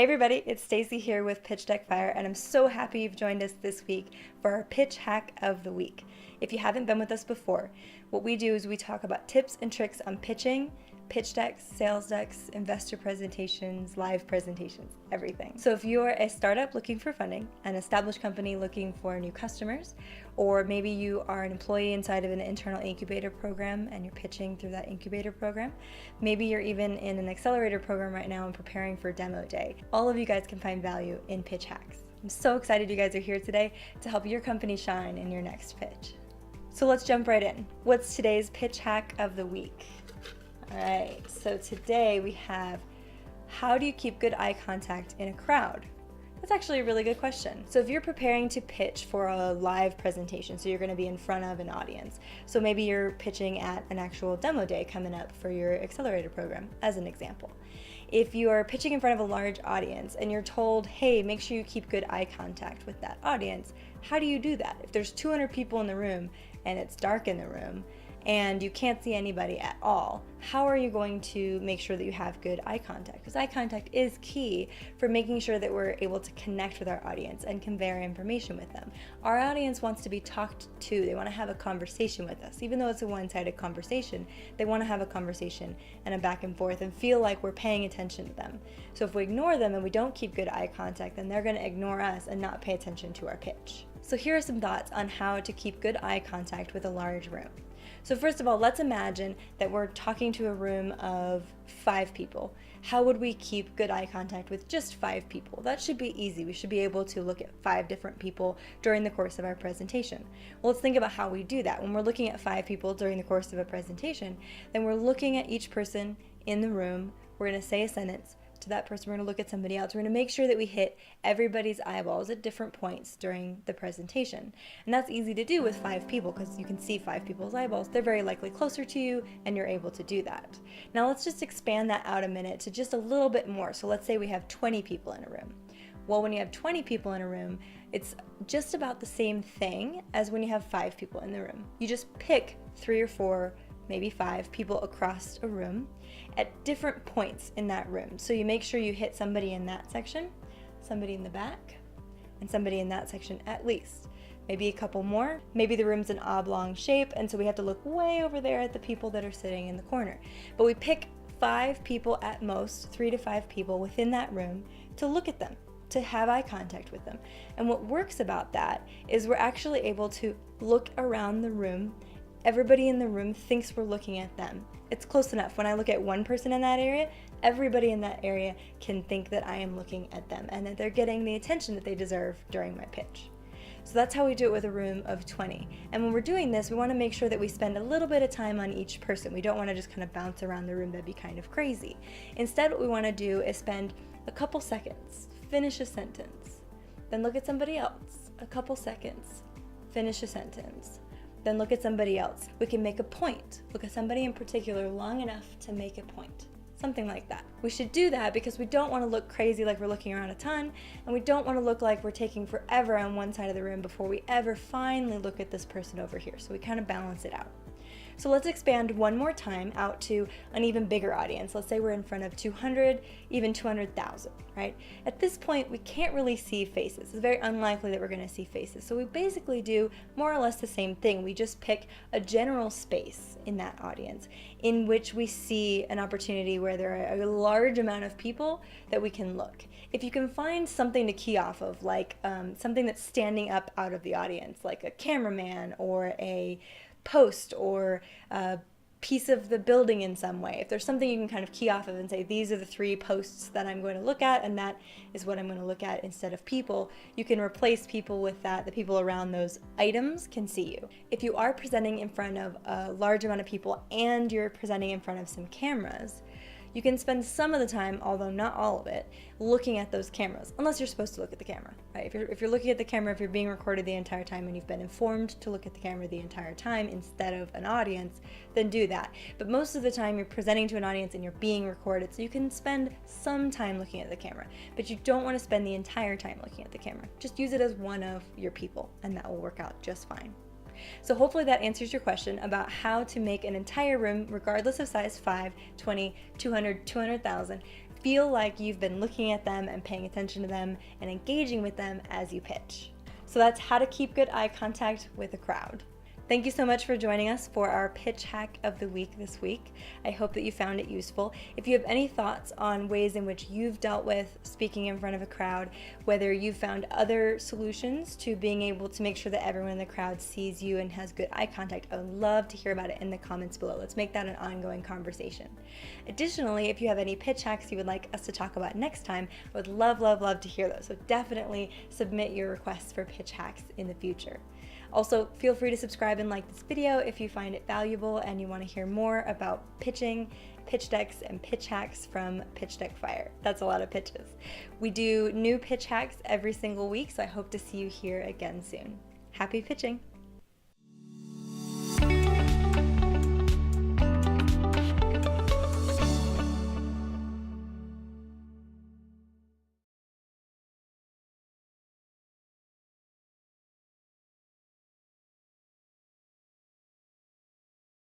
Hey everybody, it's Stacy here with Pitch Deck Fire, and I'm so happy you've joined us this week for our Pitch Hack of the Week. If you haven't been with us before, what we do is we talk about tips and tricks on pitching, pitch decks, sales decks, investor presentations, live presentations, everything. So if you're a startup looking for funding, an established company looking for new customers, or maybe you are an employee inside of an internal incubator program and you're pitching through that incubator program, maybe you're even in an accelerator program right now and preparing for demo day, all of you guys can find value in pitch hacks. I'm so excited you guys are here today to help your company shine in your next pitch. So let's jump right in. What's today's pitch hack of the week? All right, so today we have, how do you keep good eye contact in a crowd? That's actually a really good question. So if you're preparing to pitch for a live presentation, so you're gonna be in front of an audience, so maybe you're pitching at an actual demo day coming up for your accelerator program, as an example. If you are pitching in front of a large audience and you're told, hey, make sure you keep good eye contact with that audience, how do you do that? If there's 200 people in the room and it's dark in the room, and you can't see anybody at all, how are you going to make sure that you have good eye contact? Because eye contact is key for making sure that we're able to connect with our audience and convey our information with them. Our audience wants to be talked to. They want to have a conversation with us. Even though it's a one-sided conversation, they want to have a conversation and a back and forth and feel like we're paying attention to them. So if we ignore them and we don't keep good eye contact, then they're going to ignore us and not pay attention to our pitch. So here are some thoughts on how to keep good eye contact with a large room. So first of all, let's imagine that we're talking to a room of 5 people. How would we keep good eye contact with just 5 people? That should be easy. We should be able to look at 5 different people during the course of our presentation. Well, let's think about how we do that. When we're looking at 5 people during the course of a presentation, then we're looking at each person in the room. We're going to say a sentence to that person. We're going to look at somebody else. We're going to make sure that we hit everybody's eyeballs at different points during the presentation. And that's easy to do with 5 people because you can see 5 people's eyeballs. They're very likely closer to you and you're able to do that. Now let's just expand that out a minute to just a little bit more. So let's say we have 20 people in a room. Well, when you have 20 people in a room, it's just about the same thing as when you have 5 people in the room. You just pick 3 or 4, maybe 5 people across a room at different points in that room. So you make sure you hit somebody in that section, somebody in the back, and somebody in that section at least. Maybe a couple more. Maybe the room's an oblong shape, and so we have to look way over there at the people that are sitting in the corner. But we pick 5 people at most, 3 to 5 people within that room to look at them, to have eye contact with them. And what works about that is we're actually able to look around the room. Everybody in the room thinks we're looking at them. It's close enough. When I look at one person in that area, everybody in that area can think that I am looking at them and that they're getting the attention that they deserve during my pitch. So that's how we do it with a room of 20. And when we're doing this, we want to make sure that we spend a little bit of time on each person. We don't want to just kind of bounce around the room. That'd be kind of crazy. Instead, what we want to do is spend a couple seconds, finish a sentence, then look at somebody else, a couple seconds, finish a sentence, then look at somebody else. We can make a point. Look at somebody in particular long enough to make a point. Something like that. We should do that because we don't want to look crazy like we're looking around a ton, and we don't want to look like we're taking forever on one side of the room before we ever finally look at this person over here. So we kind of balance it out. So let's expand one more time out to an even bigger audience. Let's say we're in front of 200, even 200,000, right? At this point, we can't really see faces. It's very unlikely that we're going to see faces. So we basically do more or less the same thing. We just pick a general space in that audience in which we see an opportunity where there are a large amount of people that we can look. If you can find something to key off of, like something that's standing up out of the audience, like a cameraman or a post or a piece of the building in some way. If there's something you can kind of key off of and say, these are the 3 posts that I'm going to look at, and that is what I'm going to look at instead of people, you can replace people with that. The people around those items can see you. If you are presenting in front of a large amount of people and you're presenting in front of some cameras, you can spend some of the time, although not all of it, looking at those cameras, unless you're supposed to look at the camera, right? If you're looking at the camera, if you're being recorded the entire time and you've been informed to look at the camera the entire time instead of an audience, then do that. But most of the time you're presenting to an audience and you're being recorded, so you can spend some time looking at the camera, but you don't want to spend the entire time looking at the camera. Just use it as one of your people, and that will work out just fine. So hopefully that answers your question about how to make an entire room, regardless of size, 5, 20, 200, 200,000, feel like you've been looking at them and paying attention to them and engaging with them as you pitch. So that's how to keep good eye contact with a crowd. Thank you so much for joining us for our pitch hack of the week this week. I hope that you found it useful. If you have any thoughts on ways in which you've dealt with speaking in front of a crowd, whether you've found other solutions to being able to make sure that everyone in the crowd sees you and has good eye contact, I would love to hear about it in the comments below. Let's make that an ongoing conversation. Additionally, if you have any pitch hacks you would like us to talk about next time, I would love to hear those. So definitely submit your requests for pitch hacks in the future. Also, feel free to subscribe and like this video if you find it valuable and you want to hear more about pitching, pitch decks, and pitch hacks from Pitch Deck Fire. That's a lot of pitches. We do new pitch hacks every single week, so I hope to see you here again soon. Happy pitching!